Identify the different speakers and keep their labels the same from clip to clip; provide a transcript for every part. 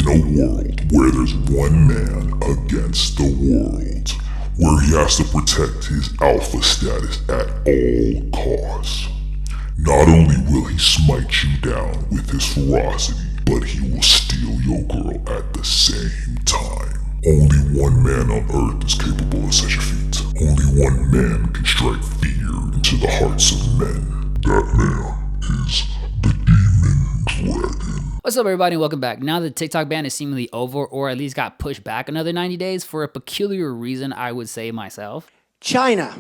Speaker 1: In a world where there's one man against the world, where he has to protect his alpha status at all costs, not only will he smite you down with his ferocity, but he will steal your girl at the same time. Only one man on Earth is capable of such a feat. Only one man can strike fear into the hearts of men. That man is the Demon Dragon.
Speaker 2: What's up, everybody, and welcome back. Now that the TikTok ban is seemingly over, or at least got pushed back another 90 days for a peculiar reason, I would say myself.
Speaker 3: China.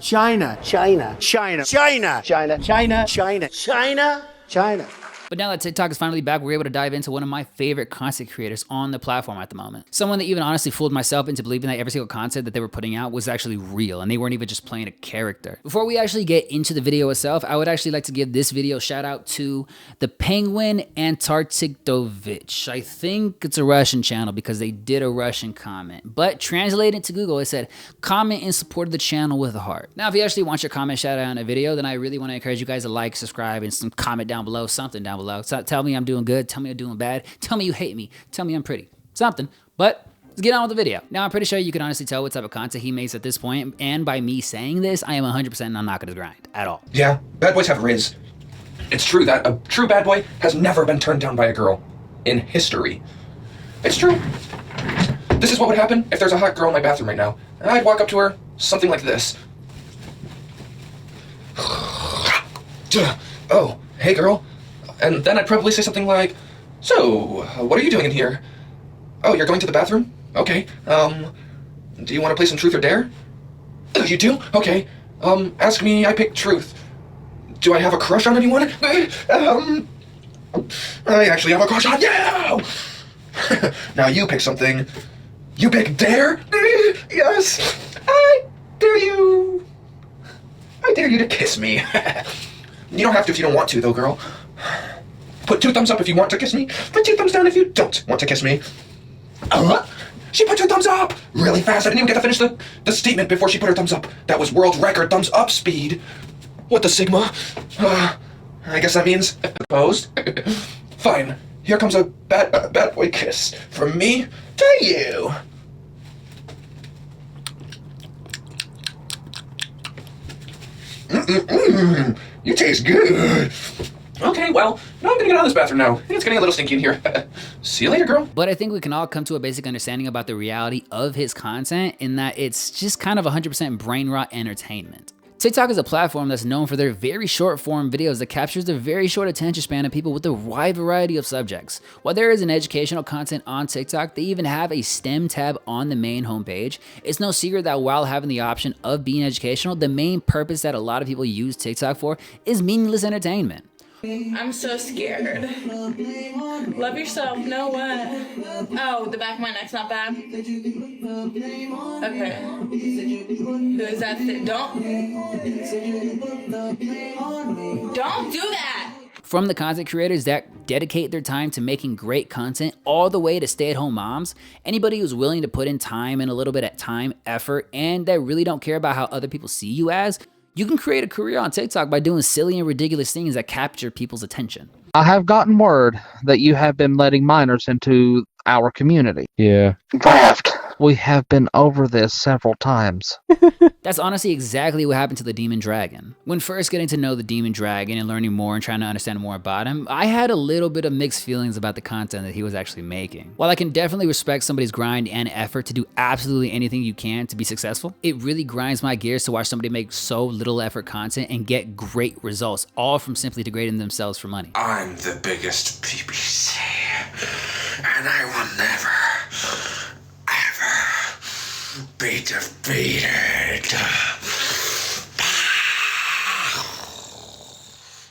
Speaker 2: But now that TikTok is finally back, we're able to dive into one of my favorite content creators on the platform at the moment. Someone that even honestly fooled myself into believing that every single content that they were putting out was actually real and they weren't even just playing a character. Before we actually get into the video itself, I would actually like to give this video a shout out to the Penguin Antarcticovich. I think it's a Russian channel because they did a Russian comment, but translated to Google, it said, comment in support of the channel with a heart. Now, if you actually want your comment shout out in a video, then I really want to encourage you guys to like, subscribe, and some comment down below, something down below. So tell me I'm doing good, tell me I'm doing bad, tell me you hate me, tell me I'm pretty, something. But let's get on with the video. Now, I'm pretty sure you can honestly tell what type of content he makes at this point, and by me saying this, I am 100% not knocking his grind at all.
Speaker 4: Yeah, bad boys have riz. It's true that a true bad boy has never been turned down by a girl in history. It's true. This is what would happen if there's a hot girl in my bathroom right now. I'd walk up to her, something like this. Oh, hey girl. And then I'd probably say something like, so, what are you doing in here? Oh, you're going to the bathroom? Okay. Do you want to play some truth or dare? You do? Okay. Ask me, I pick truth. Do I have a crush on anyone? I actually have a crush on you! Now you pick something. You pick dare? Yes! I dare you! I dare you to kiss me. You don't have to if you don't want to, though, girl. Put 2 thumbs up if you want to kiss me. Put 2 thumbs down if you don't want to kiss me. She put 2 thumbs up! Really fast. I didn't even get to finish the statement before she put her thumbs up. That was world record thumbs up speed. What the Sigma? I guess that means opposed. Fine. Here comes a bad boy kiss from me to you. You taste good. Okay, well, now I'm gonna get out of this bathroom now. It's getting a little stinky in here. See you later, girl.
Speaker 2: But I think we can all come to a basic understanding about the reality of his content in that it's just kind of 100% brain rot entertainment. TikTok is a platform that's known for their very short form videos that captures the very short attention span of people with a wide variety of subjects. While there is an educational content on TikTok, they even have a STEM tab on the main homepage. It's no secret that while having the option of being educational, the main purpose that a lot of people use TikTok for is meaningless entertainment.
Speaker 5: I'm so scared. Love yourself. No what? Oh, the back of my neck's not bad. Okay. Who is that? Don't do that.
Speaker 2: From the content creators that dedicate their time to making great content all the way to stay-at-home moms, anybody who's willing to put in time and a little bit of time, effort, and that really don't care about how other people see you as, you can create a career on TikTok by doing silly and ridiculous things that capture people's attention.
Speaker 6: I have gotten word that you have been letting minors into our community.
Speaker 7: Yeah.
Speaker 6: Left. We have been over this several times.
Speaker 2: That's honestly exactly what happened to the Demon Dragon. When first getting to know the Demon Dragon and learning more and trying to understand more about him, I had a little bit of mixed feelings about the content that he was actually making. While I can definitely respect somebody's grind and effort to do absolutely anything you can to be successful, it really grinds my gears to watch somebody make so little effort content and get great results, all from simply degrading themselves for money.
Speaker 8: I'm the biggest BBC, and I will never be defeated.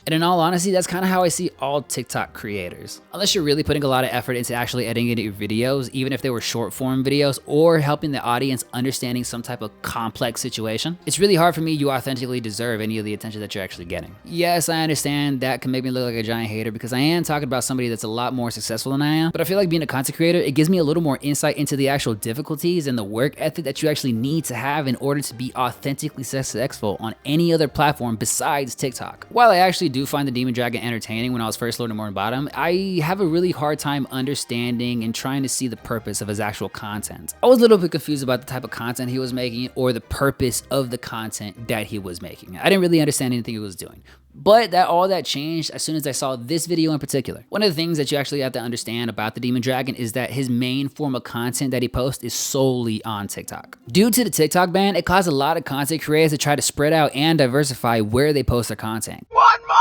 Speaker 2: And in all honesty, that's kind of how I see all TikTok creators. Unless you're really putting a lot of effort into actually editing your videos, even if they were short form videos, or helping the audience understanding some type of complex situation, it's really hard for me to authentically deserve any of the attention that you're actually getting. Yes, I understand that can make me look like a giant hater because I am talking about somebody that's a lot more successful than I am, but I feel like being a content creator, it gives me a little more insight into the actual difficulties and the work ethic that you actually need to have in order to be authentically successful on any other platform besides TikTok. While I actually do do find the Demon Dragon entertaining when I was first learning more about him, I have a really hard time understanding and trying to see the purpose of his actual content. I was a little bit confused about the type of content he was making or the purpose of the content that he was making. I didn't really understand anything he was doing. But all that changed as soon as I saw this video in particular. One of the things that you actually have to understand about the Demon Dragon is that his main form of content that he posts is solely on TikTok. Due to the TikTok ban, it caused a lot of content creators to try to spread out and diversify where they post their content.
Speaker 8: One more!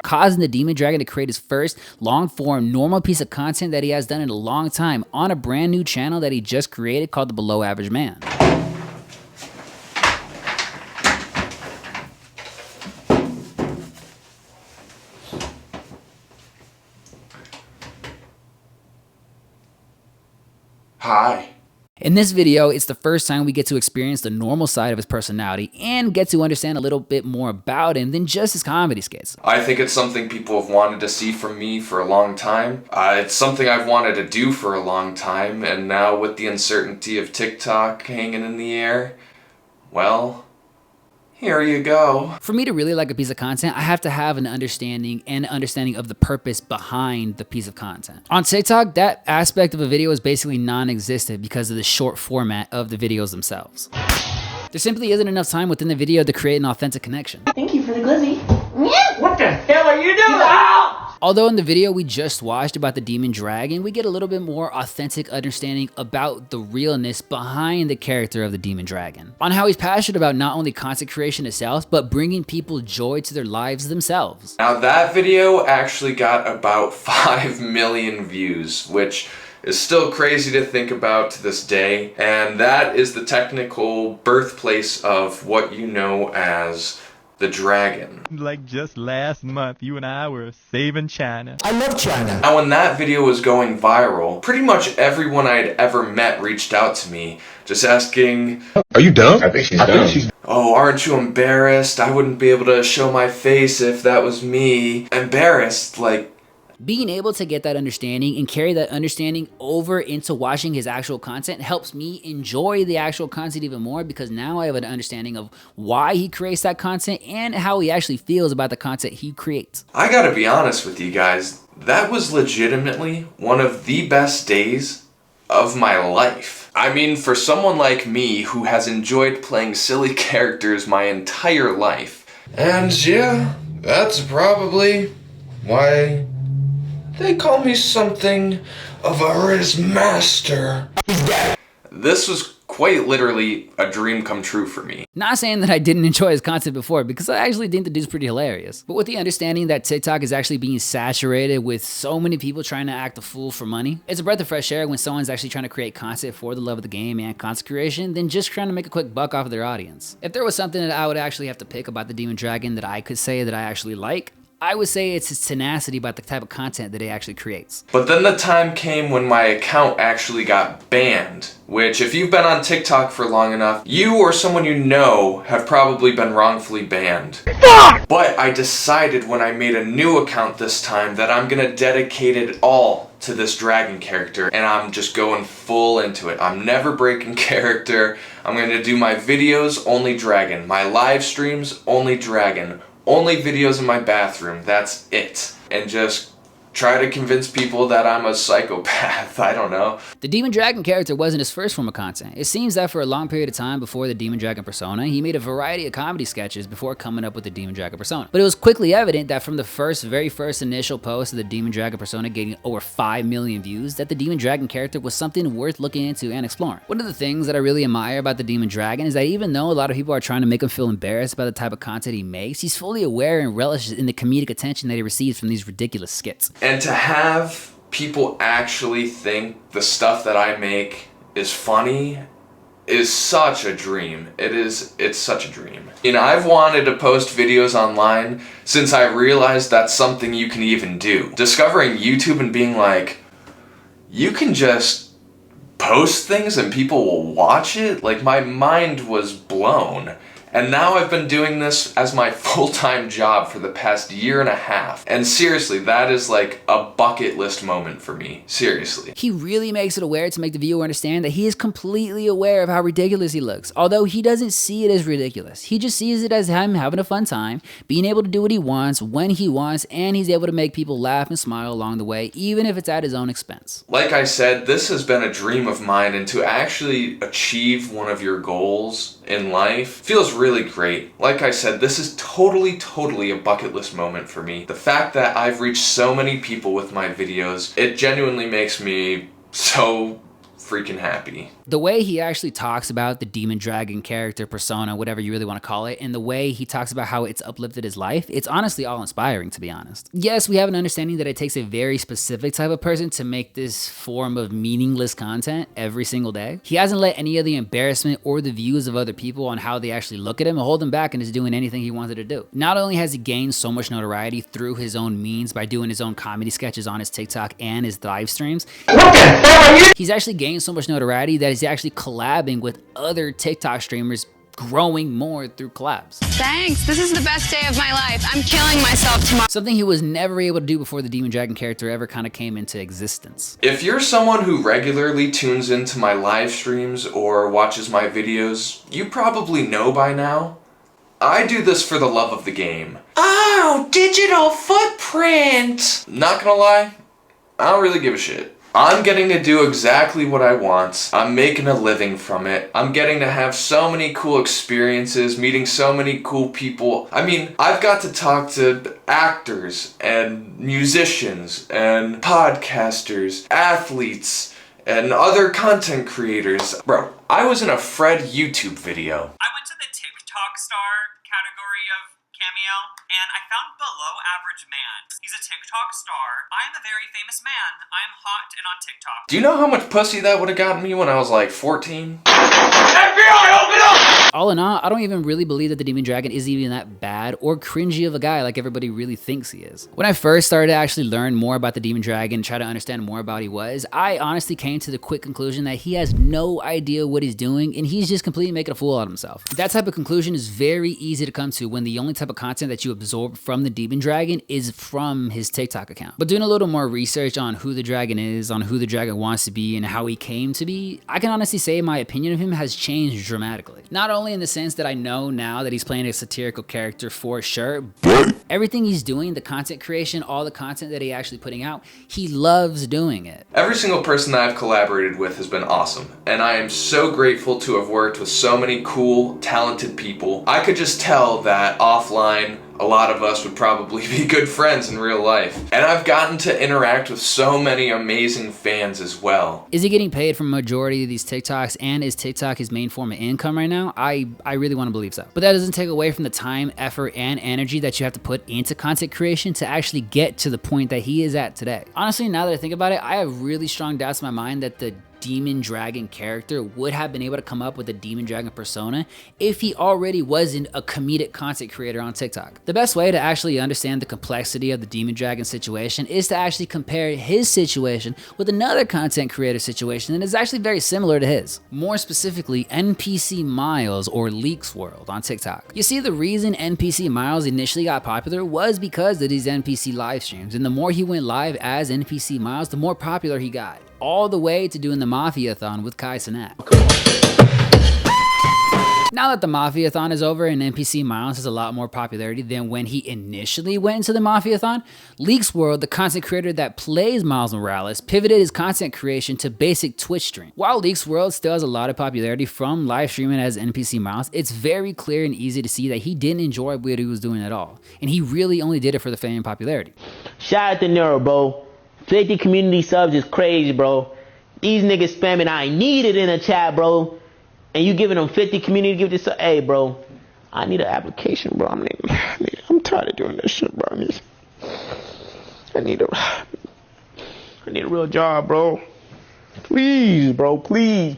Speaker 2: Causing the Demon Dragon to create his first long-form, normal piece of content that he has done in a long time on a brand new channel that he just created called The Below Average Man.
Speaker 8: Hi.
Speaker 2: In this video, it's the first time we get to experience the normal side of his personality and get to understand a little bit more about him than just his comedy skits.
Speaker 3: I think it's something people have wanted to see from me for a long time. It's something I've wanted to do for a long time, and now with the uncertainty of TikTok hanging in the air, well, here you go.
Speaker 2: For me to really like a piece of content, I have to have an understanding of the purpose behind the piece of content. On TikTok, that aspect of a video is basically non-existent because of the short format of the videos themselves. There simply isn't enough time within the video to create an authentic connection.
Speaker 7: Thank you for the glizzy.
Speaker 8: What the hell are you doing?
Speaker 2: Although in the video we just watched about the Demon Dragon, we get a little bit more authentic understanding about the realness behind the character of the Demon Dragon. On how he's passionate about not only content creation itself, but bringing people joy to their lives themselves.
Speaker 3: Now that video actually got about 5 million views, which is still crazy to think about to this day, and that is the technical birthplace of what you know as the dragon.
Speaker 9: Like just last month, you and I were saving China.
Speaker 8: I love China.
Speaker 3: Now when that video was going viral, pretty much everyone I'd ever met reached out to me, just asking,
Speaker 1: Are you dumb? I think she's dumb.
Speaker 3: oh, aren't you embarrassed? I wouldn't be able to show my face if that was me. Embarrassed, like,
Speaker 2: Being able to get that understanding and carry that understanding over into watching his actual content helps me enjoy the actual content even more, because now I have an understanding of why he creates that content and how he actually feels about the content he creates.
Speaker 3: I gotta be honest with you guys, that was legitimately one of the best days of my life. I mean, for someone like me who has enjoyed playing silly characters my entire life. And yeah, that's probably why they call me something of a Riz master. This was quite literally a dream come true for me.
Speaker 2: Not saying that I didn't enjoy his content before, because I actually think the dude's pretty hilarious. But with the understanding that TikTok is actually being saturated with so many people trying to act a fool for money, it's a breath of fresh air when someone's actually trying to create content for the love of the game and content creation than just trying to make a quick buck off of their audience. If there was something that I would actually have to pick about the Demon Dragon that I could say that I actually like, I would say it's his tenacity about the type of content that he actually creates.
Speaker 3: But then the time came when my account actually got banned, which if you've been on TikTok for long enough, you or someone you know have probably been wrongfully banned. But I decided when I made a new account this time that I'm gonna dedicate it all to this dragon character, and I'm just going full into it. I'm never breaking character. I'm gonna do my videos only dragon, my live streams only dragon, only videos in my bathroom, that's it. And just try to convince people that I'm a psychopath, I don't know.
Speaker 2: The Demon Dragon character wasn't his first form of content. It seems that for a long period of time before the Demon Dragon persona, he made a variety of comedy sketches before coming up with the Demon Dragon persona. But it was quickly evident that from the very first initial post of the Demon Dragon persona getting over 5 million views, that the Demon Dragon character was something worth looking into and exploring. One of the things that I really admire about the Demon Dragon is that even though a lot of people are trying to make him feel embarrassed about the type of content he makes, he's fully aware and relishes in the comedic attention that he receives from these ridiculous skits.
Speaker 3: And to have people actually think the stuff that I make is funny is such a dream. It's such a dream. You know, I've wanted to post videos online since I realized that's something you can even do. Discovering YouTube and being like, you can just post things and people will watch it, like my mind was blown. And now I've been doing this as my full-time job for the past year and a half. And seriously, that is like a bucket list moment for me. Seriously.
Speaker 2: He really makes it aware to make the viewer understand that he is completely aware of how ridiculous he looks. Although he doesn't see it as ridiculous. He just sees it as him having a fun time, being able to do what he wants, when he wants, and he's able to make people laugh and smile along the way, even if it's at his own expense.
Speaker 3: Like I said, this has been a dream of mine, and to actually achieve one of your goals in life feels really great. Like I said, this is totally a bucket list moment for me. The fact that I've reached so many people with my videos, it genuinely makes me so freaking happy.
Speaker 2: The way he actually talks about the demon dragon character persona, whatever you really want to call it, and the way he talks about how it's uplifted his life, it's honestly all inspiring, to be honest. Yes, we have an understanding that it takes a very specific type of person to make this form of meaningless content every single day. He hasn't let any of the embarrassment or the views of other people on how they actually look at him hold him back and is doing anything he wanted to do. Not only has he gained so much notoriety through his own means by doing his own comedy sketches on his TikTok and his live streams, he's actually gained so much notoriety that he's actually collabing with other TikTok streamers, growing more through collabs.
Speaker 7: Thanks, this is the best day of my life. I'm killing myself tomorrow.
Speaker 2: Something he was never able to do before the Demon Dragon character ever kind of came into existence.
Speaker 3: If you're someone who regularly tunes into my live streams or watches my videos, you probably know by now, I do this for the love of the game. Oh, digital footprint! Not gonna lie, I don't really give a shit. I'm getting to do exactly what I want. I'm making a living from it. I'm getting to have so many cool experiences, meeting so many cool people. I mean, I've got to talk to actors and musicians and podcasters, athletes, and other content creators. Bro, I was in a Fred YouTube video.
Speaker 10: I went to the TikTok star category of Cameo, and I found Below Average Man. He's a TikTok star. I am a very famous man. I am hot and on TikTok.
Speaker 3: Do you know how much pussy that would have gotten me when I was like 14?
Speaker 10: FBI, open up!
Speaker 2: All in all, I don't even really believe that the Demon Dragon is even that bad or cringy of a guy like everybody really thinks he is. When I first started to actually learn more about the Demon Dragon, try to understand more about who he was, I honestly came to the quick conclusion that he has no idea what he's doing and he's just completely making a fool out of himself. That type of conclusion is very easy to come to when the only type of content that you absorb from the Demon Dragon is from his TikTok account. But doing a little more research on who the dragon is, on who the dragon wants to be, and how he came to be, I can honestly say my opinion of him has changed dramatically. Not only in the sense that I know now that he's playing a satirical character for sure, but everything he's doing, the content creation, all the content that he actually putting out, he loves doing it.
Speaker 3: Every single person that I've collaborated with has been awesome, and I am so grateful to have worked with so many cool, talented people. I could just tell that offline, a lot of us would probably be good friends in real life. And I've gotten to interact with so many amazing fans as well.
Speaker 2: Is he getting paid from a majority of these TikToks, and is TikTok his main form of income right now? I really want to believe so. But that doesn't take away from the time, effort, and energy that you have to put into content creation to actually get to the point that he is at today. Honestly, now that I think about it, I have really strong doubts in my mind that the Demon Dragon character would have been able to come up with a Demon Dragon persona if he already wasn't a comedic content creator on TikTok. The best way to actually understand the complexity of the Demon Dragon situation is to actually compare his situation with another content creator situation that is actually very similar to his. More specifically, NPC Miles or Leaks World on TikTok. You see, the reason NPC Miles initially got popular was because of these NPC live streams, and the more he went live as NPC Miles, the more popular he got. All the way to doing the Mafia-thon with Kai Cenat. Now that the Mafia-thon is over and NPC Miles has a lot more popularity than when he initially went into the Mafia-thon, Leaks World, the content creator that plays Miles Morales, pivoted his content creation to basic Twitch stream. While Leaks World still has a lot of popularity from live streaming as NPC Miles, it's very clear and easy to see that he didn't enjoy what he was doing at all, and he really only did it for the fame and popularity.
Speaker 11: Shout out to Nero, bro. 50 community subs is crazy, bro. These niggas spamming I need it in a chat, bro. And you giving them 50 community give this. Hey, bro. I need an application, bro. I'm tired of doing this shit, bro. I need a real job, bro. Please, bro. Please.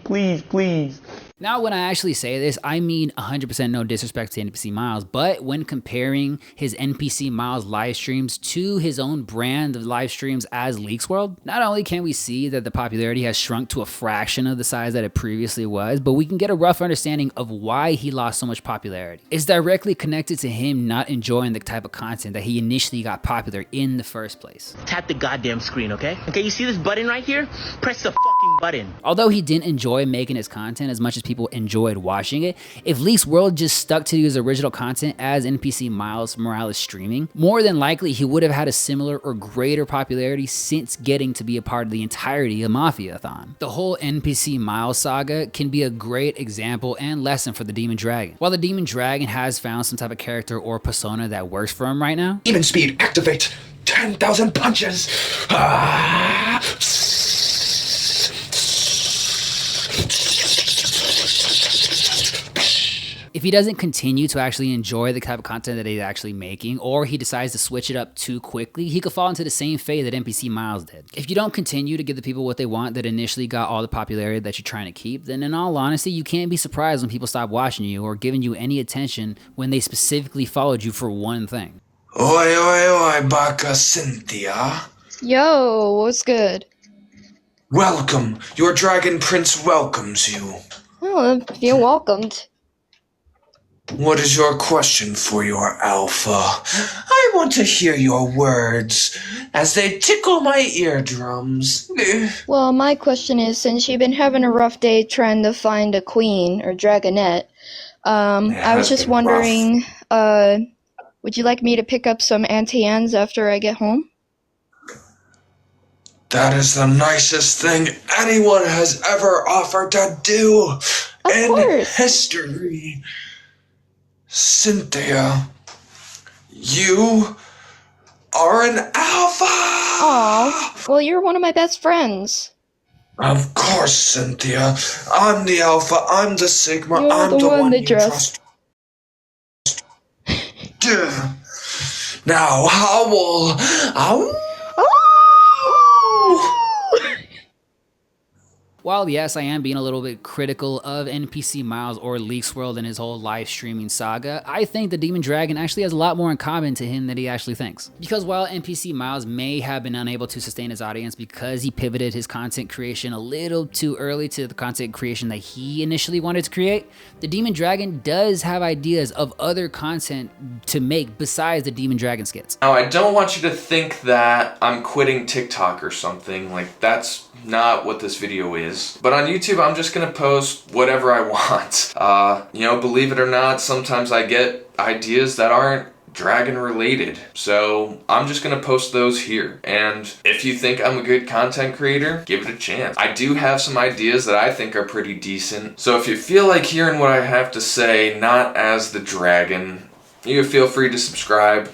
Speaker 2: Now, when I actually say this, I mean 100% no disrespect to NPC Miles, but when comparing his NPC Miles live streams to his own brand of live streams as Leaks World, not only can we see that the popularity has shrunk to a fraction of the size that it previously was, but we can get a rough understanding of why he lost so much popularity. It's directly connected to him not enjoying the type of content that he initially got popular in the first place.
Speaker 11: Tap the goddamn screen, okay? Okay, you see this button right here? Press the fucking button.
Speaker 2: Although he didn't enjoy making his content as much as people enjoyed watching it, if Leaks World just stuck to his original content as NPC Miles Morales streaming, more than likely he would have had a similar or greater popularity since getting to be a part of the entirety of Mafia-thon. The whole NPC Miles saga can be a great example and lesson for the Demon Dragon. While the Demon Dragon has found some type of character or persona that works for him right now,
Speaker 4: Demon speed, activate 10,000 punches.
Speaker 2: if he doesn't continue to actually enjoy the type of content that he's actually making, or he decides to switch it up too quickly, he could fall into the same fate that NPC Miles did. If you don't continue to give the people what they want that initially got all the popularity that you're trying to keep, then in all honesty, you can't be surprised when people stop watching you or giving you any attention when they specifically followed you for one thing.
Speaker 8: Oi, oi, oi, Baka Cynthia.
Speaker 12: Yo, what's good?
Speaker 8: Welcome. Your dragon prince welcomes you.
Speaker 12: Oh, you're welcomed.
Speaker 8: What is your question for your alpha? I want to hear your words as they tickle my eardrums.
Speaker 12: Well, my question is, since you've been having a rough day trying to find a queen or dragonette, I was just wondering, would you like me to pick up some anti-ans after I get home?
Speaker 8: That is the nicest thing anyone has ever offered to do in history. Cynthia, you are an alpha!
Speaker 12: Aw, well, you're one of my best friends.
Speaker 8: Of course, Cynthia. I'm the alpha, I'm the sigma,
Speaker 12: You're
Speaker 8: I'm the one
Speaker 12: that
Speaker 8: you
Speaker 12: dressed.
Speaker 8: trust. Now howl! Ow!
Speaker 2: While yes, I am being a little bit critical of NPC Miles or Leaks World and his whole live streaming saga, I think the Demon Dragon actually has a lot more in common to him than he actually thinks. Because while NPC Miles may have been unable to sustain his audience because he pivoted his content creation a little too early to the content creation that he initially wanted to create, the Demon Dragon does have ideas of other content to make besides the Demon Dragon skits.
Speaker 3: Now, I don't want you to think that I'm quitting TikTok or something. Like, that's not what this video is. But on YouTube, I'm just gonna post whatever I want. You know, believe it or not, sometimes I get ideas that aren't dragon related. So I'm just gonna post those here. And if you think I'm a good content creator, give it a chance. I do have some ideas that I think are pretty decent. So if you feel like hearing what I have to say, not as the dragon, you feel free to subscribe.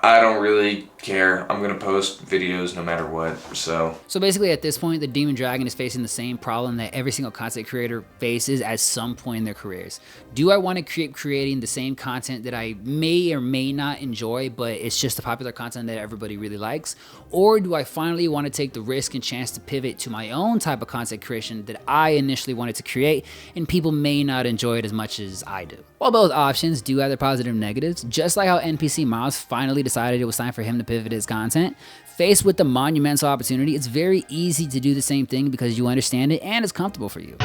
Speaker 3: I don't really care. I'm gonna post videos no matter what, so
Speaker 2: basically at this point, the Demon Dragon is facing the same problem that every single content creator faces at some point in their careers. Do I want to keep creating the same content that I may or may not enjoy, but it's just the popular content that everybody really likes? Or do I finally want to take the risk and chance to pivot to my own type of content creation that I initially wanted to create and people may not enjoy it as much as I do? While both options do have their positive and negatives, just like how NPC Miles finally decided it was time for him to pivot his content, faced with the monumental opportunity, it's very easy to do the same thing because you understand it and it's comfortable for you.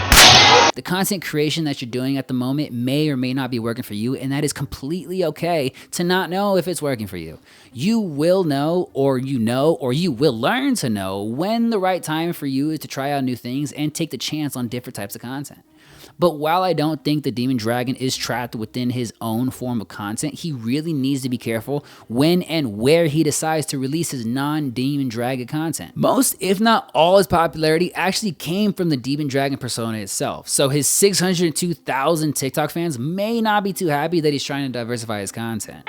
Speaker 2: The content creation that you're doing at the moment may or may not be working for you, and that is completely okay to not know if it's working for you. You will know, or you will learn to know when the right time for you is to try out new things and take the chance on different types of content. But while I don't think the Demon Dragon is trapped within his own form of content, he really needs to be careful when and where he decides to release his non-Demon Dragon content. Most, if not all, his popularity actually came from the Demon Dragon persona itself, so his 602,000 TikTok fans may not be too happy that he's trying to diversify his content.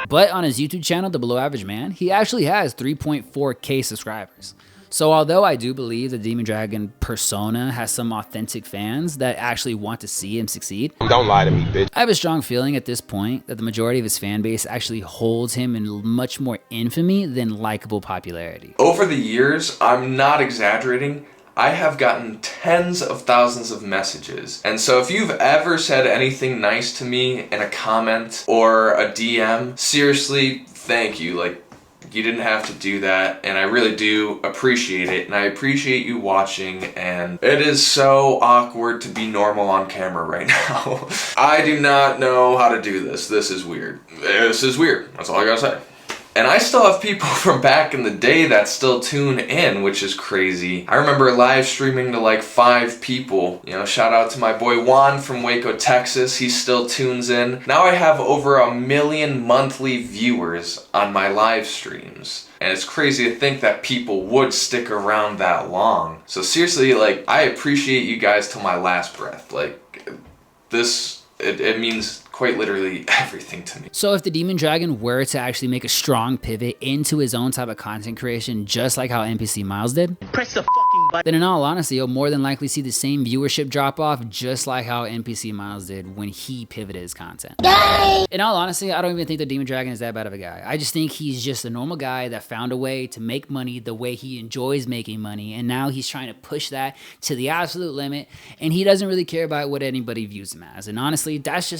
Speaker 2: But on his YouTube channel, The Below Average Man, he actually has 3.4K subscribers. So although I do believe the Demon Dragon persona has some authentic fans that actually want to see him succeed,
Speaker 13: don't lie to me, bitch.
Speaker 2: I have a strong feeling at this point that the majority of his fan base actually holds him in much more infamy than likable popularity.
Speaker 3: over the years, I'm not exaggerating, I have gotten tens of thousands of messages. And so if you've ever said anything nice to me in a comment or a DM, seriously, thank you. Like, you didn't have to do that, and I really do appreciate it, and I appreciate you watching, and it is so awkward to be normal on camera right now. I do not know how to do this. This is weird. This is weird. That's all I gotta say. And I still have people from back in the day that still tune in, which is crazy. I remember live streaming to like 5 people. You know, shout out to my boy Juan from Waco, Texas. He still tunes in. Now I have over 1 million monthly viewers on my live streams. And it's crazy to think that people would stick around that long. So seriously, like, I appreciate you guys till my last breath. Like, this, it means quite literally everything to me.
Speaker 2: So if the Demon Dragon were to actually make a strong pivot into his own type of content creation, just like how NPC Miles did,
Speaker 11: Press the fucking button.
Speaker 2: then in all honesty, you'll more than likely see the same viewership drop off, just like how NPC Miles did when he pivoted his content. Yay! In all honesty, I don't even think the Demon Dragon is that bad of a guy. I just think he's just a normal guy that found a way to make money the way he enjoys making money, and now he's trying to push that to the absolute limit, and he doesn't really care about what anybody views him as. And honestly, that's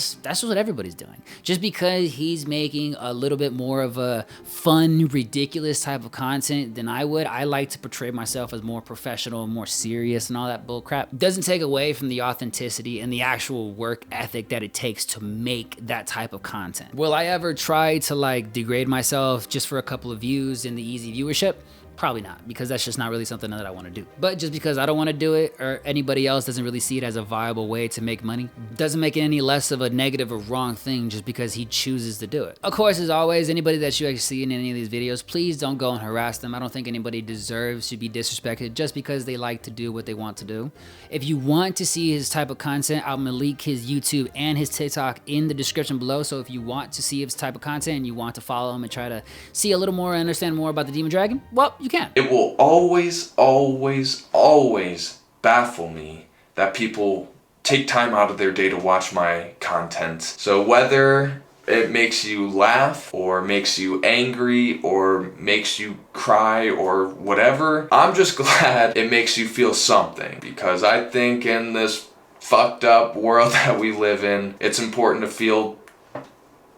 Speaker 2: what everybody's doing. Just because he's making a little bit more of a fun, ridiculous type of content than I would, I like to portray myself as more professional, more serious, and all that bull crap. Doesn't take away from the authenticity and the actual work ethic that it takes to make that type of content. Will I ever try to like degrade myself just for a couple of views and the easy viewership? Probably not, because that's just not really something that I want to do. But just because I don't want to do it, or anybody else doesn't really see it as a viable way to make money, doesn't make it any less of a negative or wrong thing just because he chooses to do it. Of course, as always, anybody that you actually see in any of these videos, please don't go and harass them. I don't think anybody deserves to be disrespected just because they like to do what they want to do. If you want to see his type of content, I'm gonna link his YouTube and his TikTok in the description below. So if you want to see his type of content and you want to follow him and try to see a little more and understand more about the Demon Dragon, well, you can.
Speaker 3: It will always, always, always baffle me that people take time out of their day to watch my content. So whether it makes you laugh or makes you angry or makes you cry or whatever, I'm just glad it makes you feel something, because I think in this fucked up world that we live in, it's important to feel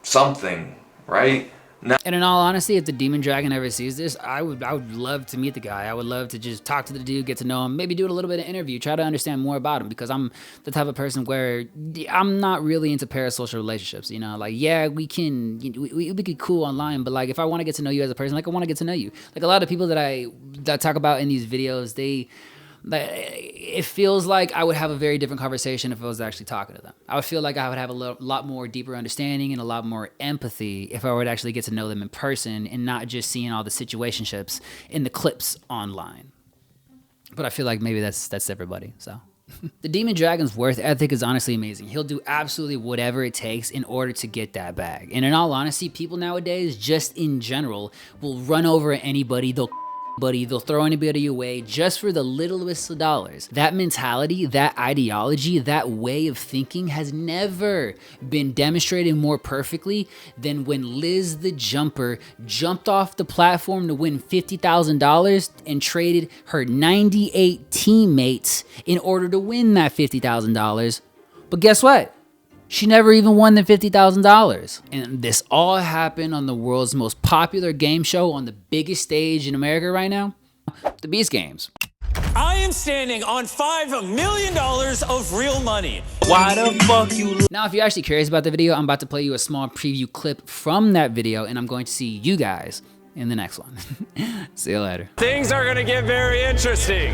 Speaker 3: something, right?
Speaker 2: And in all honesty, if the Demon Dragon ever sees this, I would love to meet the guy. I would love to just talk to the dude, get to know him, maybe do a little bit of interview, try to understand more about him, because I'm the type of person where I'm not really into parasocial relationships, you know? Like, yeah, we can be cool online, but like, if I want to get to know you as a person, like, I want to get to know you. Like, a lot of people that I talk about in these videos, it feels like I would have a very different conversation if I was actually talking to them. I would feel like I would have a lot more deeper understanding and a lot more empathy if I were to actually get to know them in person and not just seeing all the situationships in the clips online. But I feel like maybe that's everybody, so. The Demon Dragon's worth ethic is honestly amazing. He'll do absolutely whatever it takes in order to get that bag. And in all honesty, people nowadays, just in general, will run over anybody. They'll throw anybody away just for the littlest of dollars. That mentality, that ideology, that way of thinking has never been demonstrated more perfectly than when Liz the Jumper jumped off the platform to win $50,000 and traded her 98 teammates in order to win that $50,000. But guess what? She never even won the $50,000. And this all happened on the world's most popular game show on the biggest stage in America right now, the Beast Games.
Speaker 13: I am standing on $5 million of real money.
Speaker 2: Why the fuck you? Now, if you're actually curious about the video, I'm about to play you a small preview clip from that video, and I'm going to see you guys in the next one. See you later.
Speaker 13: Things are gonna get very interesting.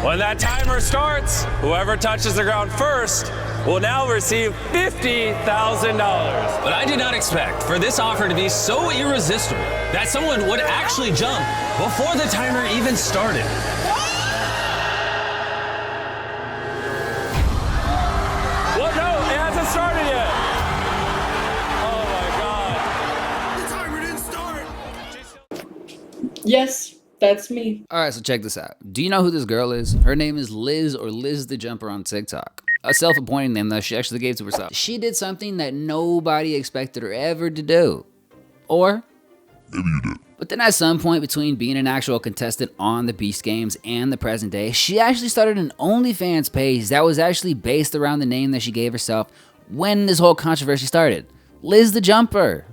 Speaker 13: When that timer starts, whoever touches the ground first will now receive $50,000.
Speaker 14: But I did not expect for this offer to be so irresistible that someone would actually jump before the timer even started.
Speaker 13: What? No, it hasn't started yet. Oh my God. The timer didn't start.
Speaker 5: Yes. That's me.
Speaker 2: All right, so check this out. Do you know who this girl is? Her name is Liz, or Liz the Jumper on TikTok. A self-appointed name that she actually gave to herself. She did something that nobody expected her ever to do. Or
Speaker 1: Maybe you did.
Speaker 2: But then at some point between being an actual contestant on the Beast Games and the present day, she actually started an OnlyFans page that was actually based around the name that she gave herself when this whole controversy started. Liz the Jumper.